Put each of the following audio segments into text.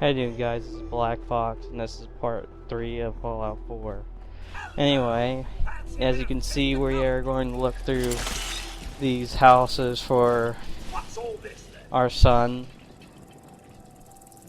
How you doing, guys? This is Black Fox, and this is part 3 of Fallout 4. Anyway, as you can see, we are going to look through these houses for our son.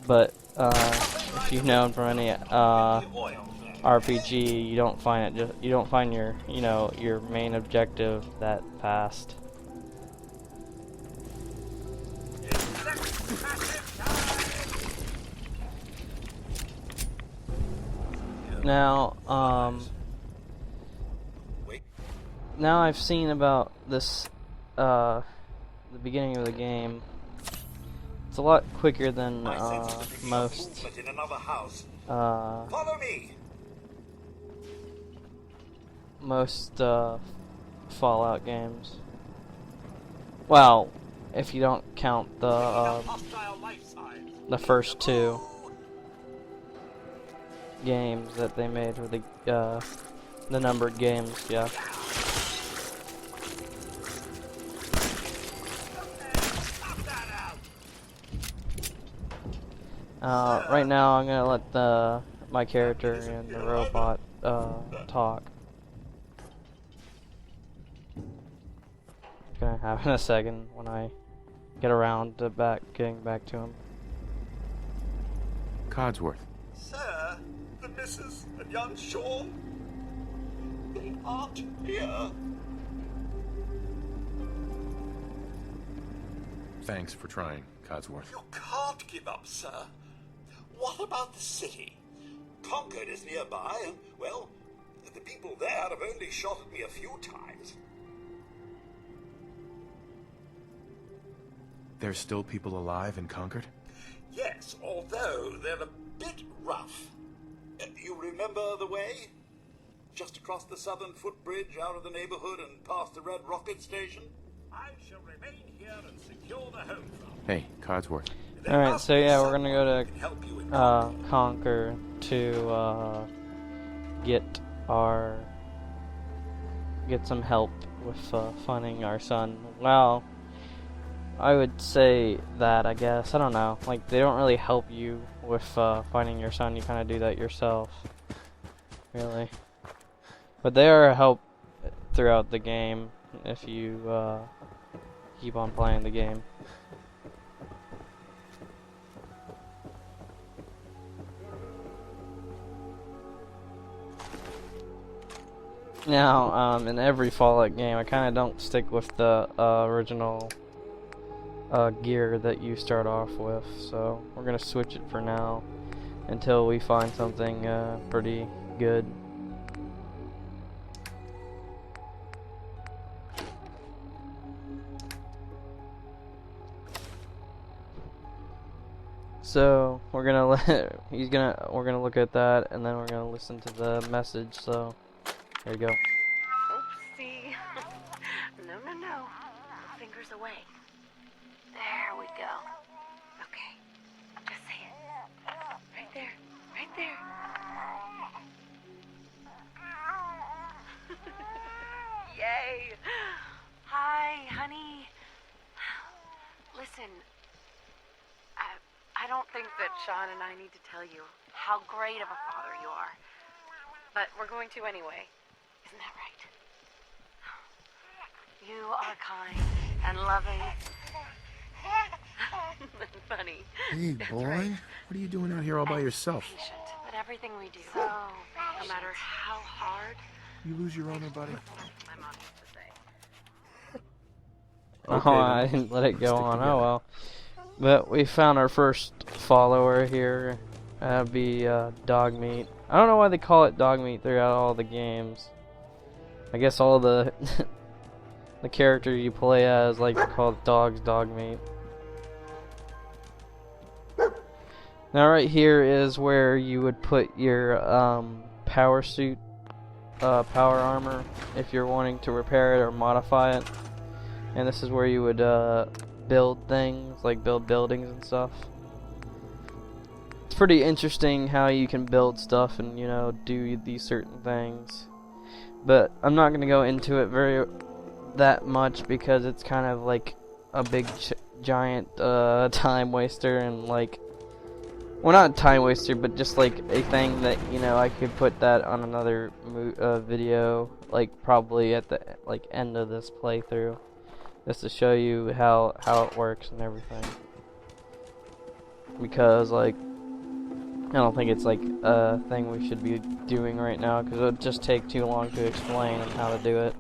But if you've known from any RPG, you don't find your your main objective that fast. Now, now I've seen about this, the beginning of the game. It's a lot quicker than most Fallout games. Well, if you don't count the first two games that they made with the numbered games, yeah. Right now I'm gonna let my character and the robot talk. Gonna have in a second when I get around to getting back to him. Codsworth. Sir, the missus and young Sean, they aren't here. Thanks for trying, Codsworth. You can't give up, sir. What about the city? Concord is nearby, and, well, the people there have only shot at me a few times. There's still people alive in Concord? Yes, although they're a bit rough. You remember the way? Just across the southern footbridge, out of the neighborhood, and past the Red Rocket Station? I shall remain here and secure the home front. Hey, Codsworth. Alright, so yeah, we're gonna go to Concord to get some help with finding our son. Well, I would say that, I guess. I don't know. Like, they don't really help you with finding your son. You kind of do that yourself. Really. But they are a help throughout the game if you keep on playing the game. Now, in every Fallout game, I kind of don't stick with the original gear that you start off with, so we're gonna switch it for now until we find something pretty good. So we're gonna we're gonna look at that, and then we're gonna listen to the message. So there you go. Oopsie. No. Fingers away. There we go. Okay. Just say it. Right there. Right there. Yay. Hi, honey. Listen, I don't think that Sean and I need to tell you how great of a father you are. But we're going to anyway. Isn't that right? You are kind and loving. Funny. Hey, boy. Right. What are you doing out here all by yourself? Patient, but everything we do, so no matter how hard, You lose your owner, buddy? my mom used to say. Oh, I didn't let it go on. Oh well. But we found our first follower here. That'd be Dogmeat. I don't know why they call it Dogmeat throughout all the games. I guess all the the character you play as like to call dogs Dogmeat. Now right here is where you would put your power suit, power armor, if you're wanting to repair it or modify it. And this is where you would build things, like build buildings and stuff. It's pretty interesting how you can build stuff and, you know, do these certain things. But I'm not going to go into it that much because it's kind of like a big giant time waster, and like well, not a time waster, but just like a thing that, you know, I could put that on another video, like probably at the like end of this playthrough, just to show you how it works and everything. Because like, I don't think it's like a thing we should be doing right now, because it would just take too long to explain how to do it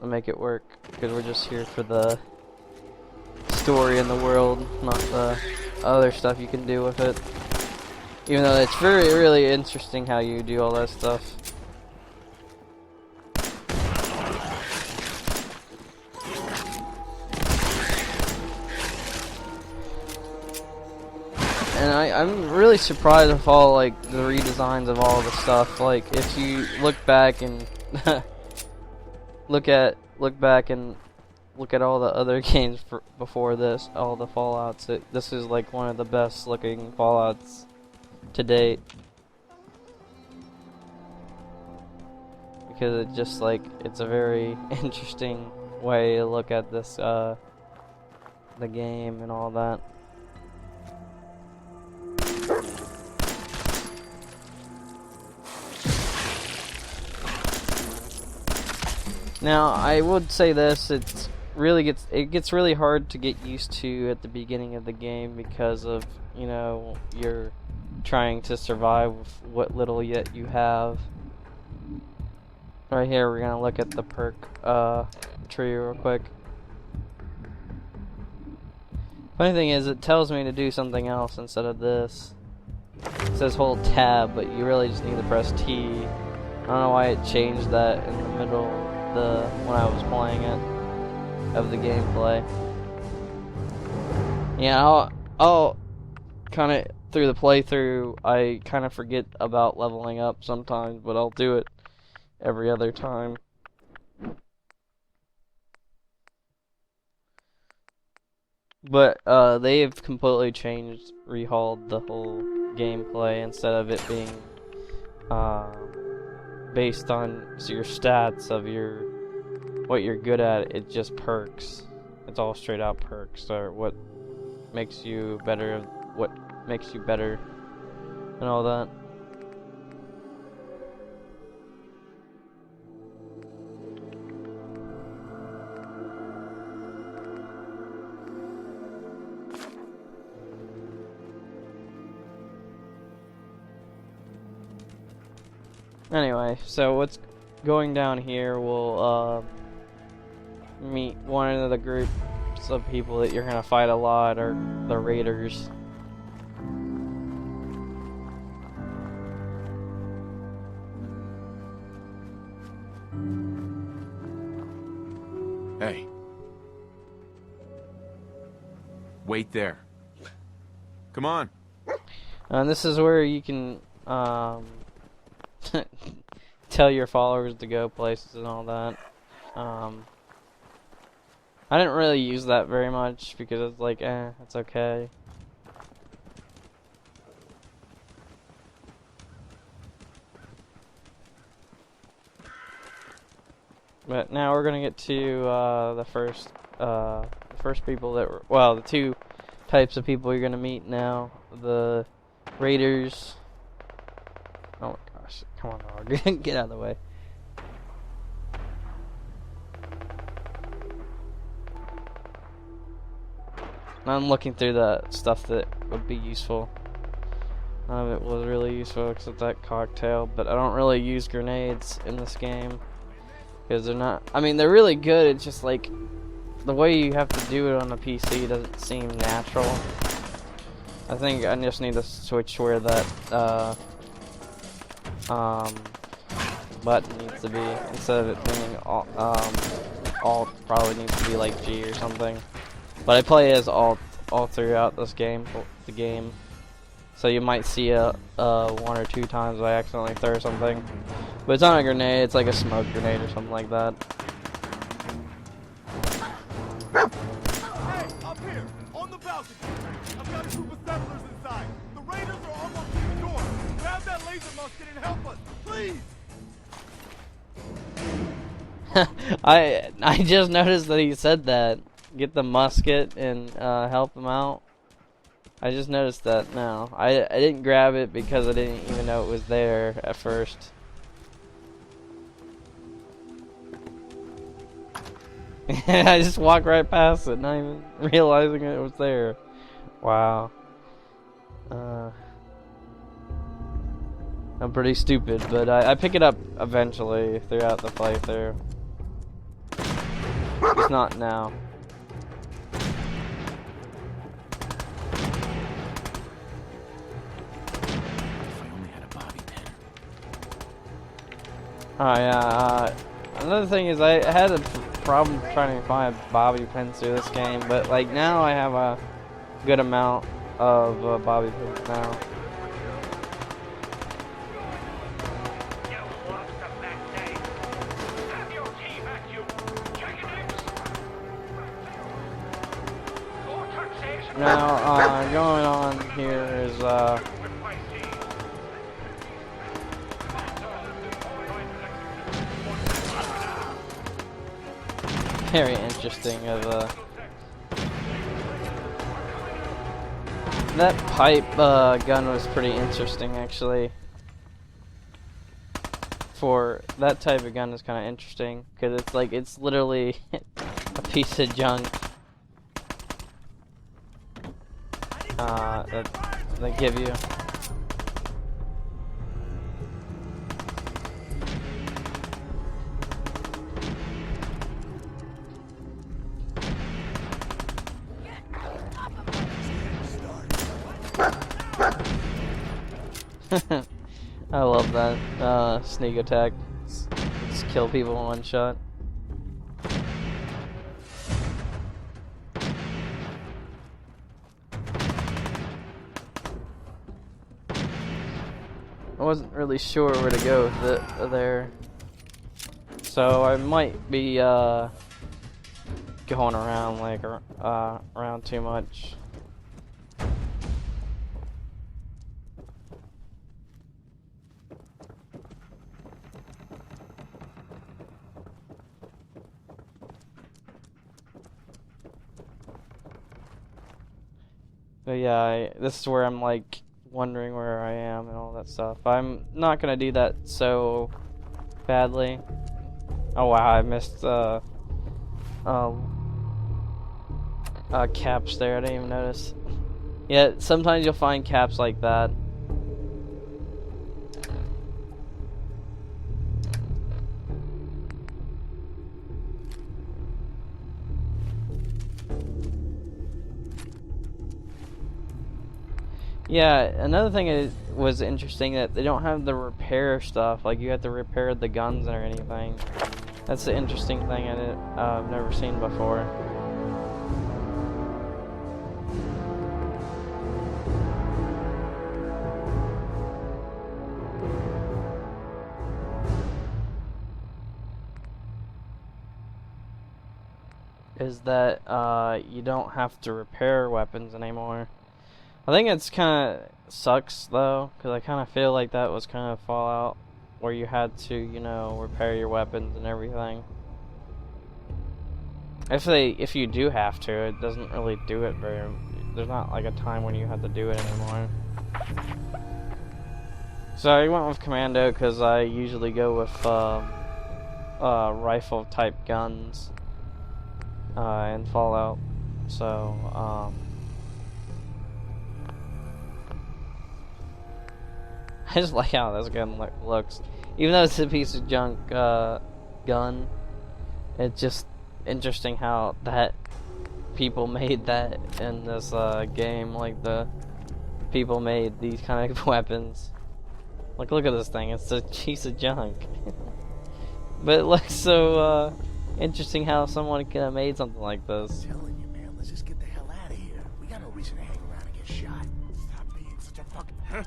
and make it work, because we're just here for the story in the world, not the other stuff you can do with it. Even though it's really interesting how you do all that stuff. And I'm really surprised with all like the redesigns of all the stuff. Like if you look back and look back and look at all the other games before this, all the Fallouts, this is like one of the best looking Fallouts to date. Because it just like, it's a very interesting way to look at this, the game and all that. Now, I would say this, it gets really hard to get used to at the beginning of the game because of, you know, you're trying to survive with what little yet you have. Right here, we're gonna look at the perk tree real quick. Funny thing is, it tells me to do something else instead of this. It says hold tab, but you really just need to press T. I don't know why it changed that in the middle when I was playing it of the gameplay. Yeah, I'll kind of through the playthrough, I kind of forget about leveling up sometimes, but I'll do it every other time. But they've completely rehauled the whole gameplay. Instead of it being based on your stats of what you're good at, it's just perks. It's all straight out perks, or what makes you better, and all that. Anyway, so what's going down here, we'll meet one of the groups of people that you're gonna fight a lot, or the raiders. Hey. Wait there. Come on. And this is where you can tell your followers to go places and all that. I didn't really use that very much because it's like, it's okay. But now we're gonna get to the first people that were, well, the two types of people you're gonna meet now. The raiders. Oh my gosh! Come on, dog. Get out of the way. I'm looking through the stuff that would be useful. None of it was really useful except that cocktail, but I don't really use grenades in this game because they're not, I mean, they're really good. It's just like the way you have to do it on a PC doesn't seem natural. I think I just need to switch where that button needs to be, instead of it being alt, probably needs to be like G or something. But I play as alt all throughout this game, so you might see one or two times I accidentally throw something. But it's not a grenade, it's like a smoke grenade or something like that. Hey, up here, on the balcony. I've got a group of settlers inside. The raiders are almost to the door. Grab that laser musket and help us, please. I just noticed that he said that. Get the musket and help him out. I just noticed that now. I didn't grab it because I didn't even know it was there at first. I just walked right past it, not even realizing it was there. Wow. I'm pretty stupid, but I pick it up eventually throughout the playthrough. It's not now. If I only had a bobby pin. Oh yeah, another thing is I had a problem trying to find bobby pins through this game, but like now I have a good amount of bobby pins now. Now, going on here is, very interesting that pipe, gun was pretty interesting, actually. For that type of gun is kind of interesting, because it's like, it's literally a piece of junk. That they give you. I love that sneak attack. Just kill people in one shot. I wasn't really sure where to go with it there, so I might be going around like around too much. But yeah, this is where I'm like wondering where I am and all that stuff. I'm not gonna do that so badly. Oh wow, I missed caps there. I didn't even notice. Yeah, sometimes you'll find caps like that. Yeah, another thing was interesting that they don't have the repair stuff. Like you have to repair the guns or anything. That's the interesting thing I've never seen before. Is that you don't have to repair weapons anymore. I think it's kind of sucks though, because I kind of feel like that was kind of Fallout, where you had to, you know, repair your weapons and everything. If you do have to, it doesn't really do it very. There's not like a time when you have to do it anymore. So I went with Commando because I usually go with rifle type guns in Fallout. So I just like how this gun looks. Even though it's a piece of junk gun, it's just interesting how that people made that in this game. Like the people made these kind of weapons. Like, look at this thing. It's a piece of junk. But it looks so interesting how someone could have made something like this. I'm telling you, man, let's just get the hell out of here. We got no reason to hang around and get shot. Stop being such a fucking... Huh?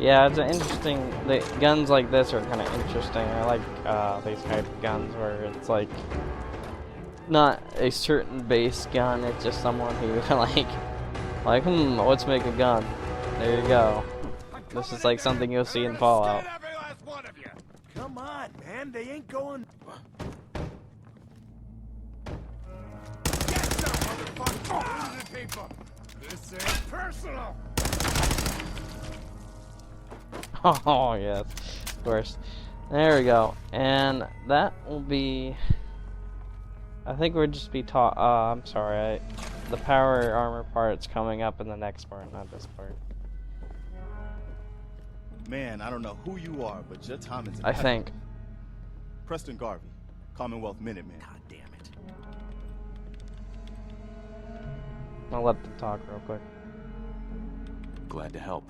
Yeah, it's an interesting. The guns like this are kind of interesting. I like these type of guns where it's like not a certain base gun, it's just someone who like, let's make a gun. There you go. This is like something you'll see in Fallout. Every last one of you. Come on, man. They ain't going. Get some motherfucker. People. This ain't personal. Oh yes, of course. There we go, and that will be. I think we'll just be taught. I'm sorry. The power armor part's coming up in the next part, not this part. Man, I don't know who you are, but your time is. I think. Preston Garvey, Commonwealth Minuteman. God damn it. I'll let them talk real quick. Glad to help.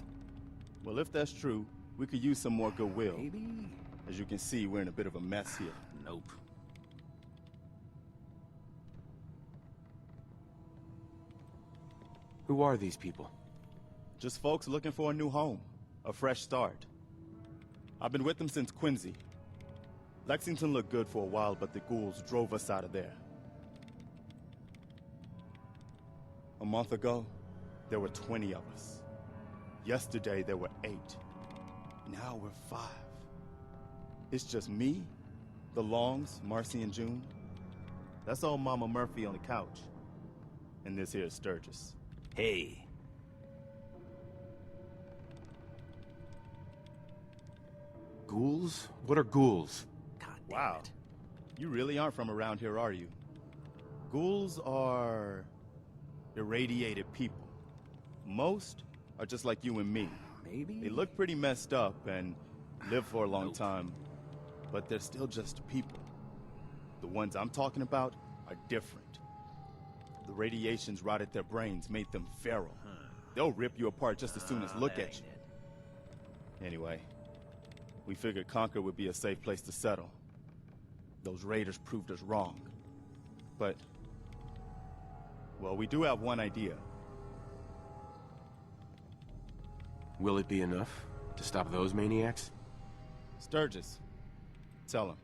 Well, if that's true, we could use some more goodwill. Maybe. As you can see, we're in a bit of a mess here. Nope. Who are these people? Just folks looking for a new home, a fresh start. I've been with them since Quincy. Lexington looked good for a while, but the ghouls drove us out of there. A month ago, there were 20 of us. Yesterday, there were 8. Now we're 5. It's just me, the Longs, Marcy and June. That's old Mama Murphy on the couch. And this here is Sturgis. Hey. Ghouls? What are ghouls? God damn Wow. it. You really aren't from around here, are you? Ghouls are irradiated people. Most are just like you and me. Maybe? They look pretty messed up and live for a long Nope. time, but they're still just people. The ones I'm talking about are different. The radiations rotted their brains, made them feral. They'll rip you apart just as soon as look at you. Anyway, we figured Concord would be a safe place to settle. Those raiders proved us wrong. But, well, we do have one idea. Will it be enough to stop those maniacs? Sturgis, tell him.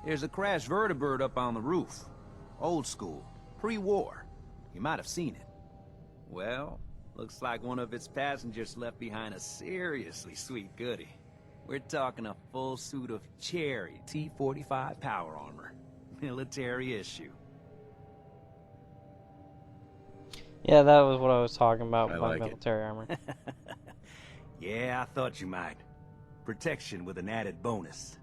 There's a crashed vertibird up on the roof. Old school. Pre-war. You might have seen it. Well, looks like one of its passengers left behind a seriously sweet goodie. We're talking a full suit of Cherry T-45 power armor. Military issue. Yeah, that was what I was talking about I with like it. military armor. Yeah, I thought you might. Protection with an added bonus.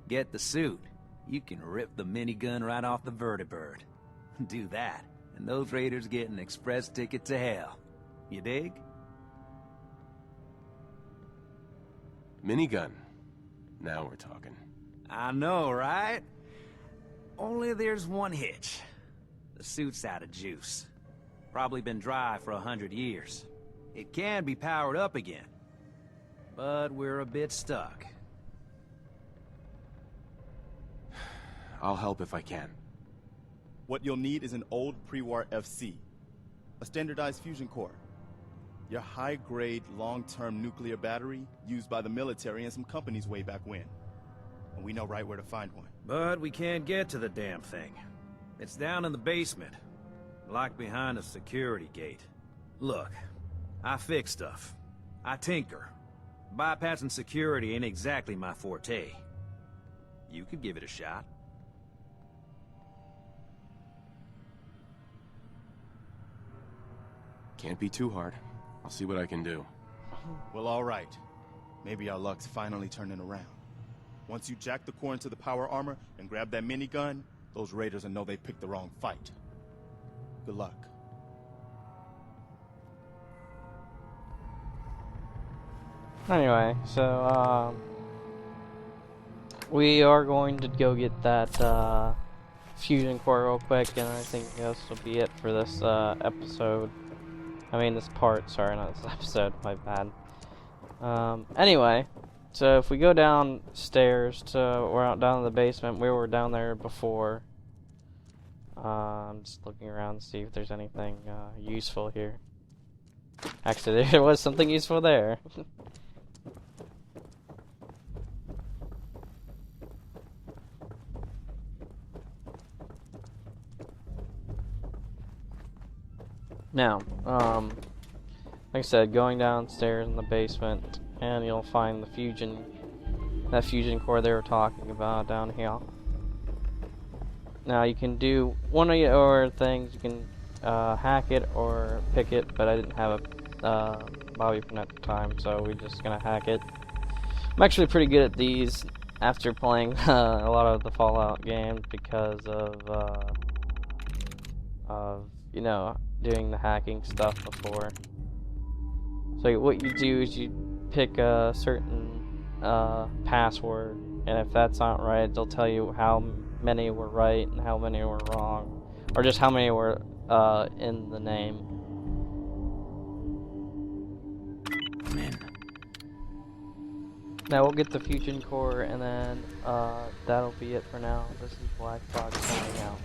Get the suit. You can rip the minigun right off the vertibird. Do that, and those raiders get an express ticket to hell. You dig? Minigun. Now we're talking. I know, right? Only there's one hitch. The suit's out of juice. Probably been dry for 100 years. It can be powered up again. But we're a bit stuck. I'll help if I can. What you'll need is an old pre-war FC, a standardized fusion core, your high-grade, long-term nuclear battery used by the military and some companies way back when. And we know right where to find one. But we can't get to the damn thing. It's down in the basement, locked behind a security gate. Look, I fix stuff. I tinker. Bypassing security ain't exactly my forte. You could give it a shot. Can't be too hard. I'll see what I can do. Well, all right. Maybe our luck's finally turning around. Once you jack the core into the power armor and grab that minigun, those raiders will know they picked the wrong fight. Good luck. Anyway, so, we are going to go get that, fusion core real quick, and I think this will be it for this, episode. I mean, this part, sorry, not this episode, my bad. Anyway, so if we go downstairs we're out down in the basement, we were down there before. I'm just looking around to see if there's anything, useful here. Actually, there was something useful there. Now, like I said, going downstairs in the basement, and you'll find that fusion core they were talking about down here. Now you can do one of your things. You can hack it or pick it, but I didn't have a bobby pin at the time, so we're just gonna hack it. I'm actually pretty good at these after playing a lot of the Fallout games because of you know, doing the hacking stuff before. So what you do is you pick a certain password, and if that's not right, they'll tell you how many were right and how many were wrong, or just how many were in the name. I'm in. Now we'll get the fusion core, and then that'll be it for now. This is Black Fox signing out.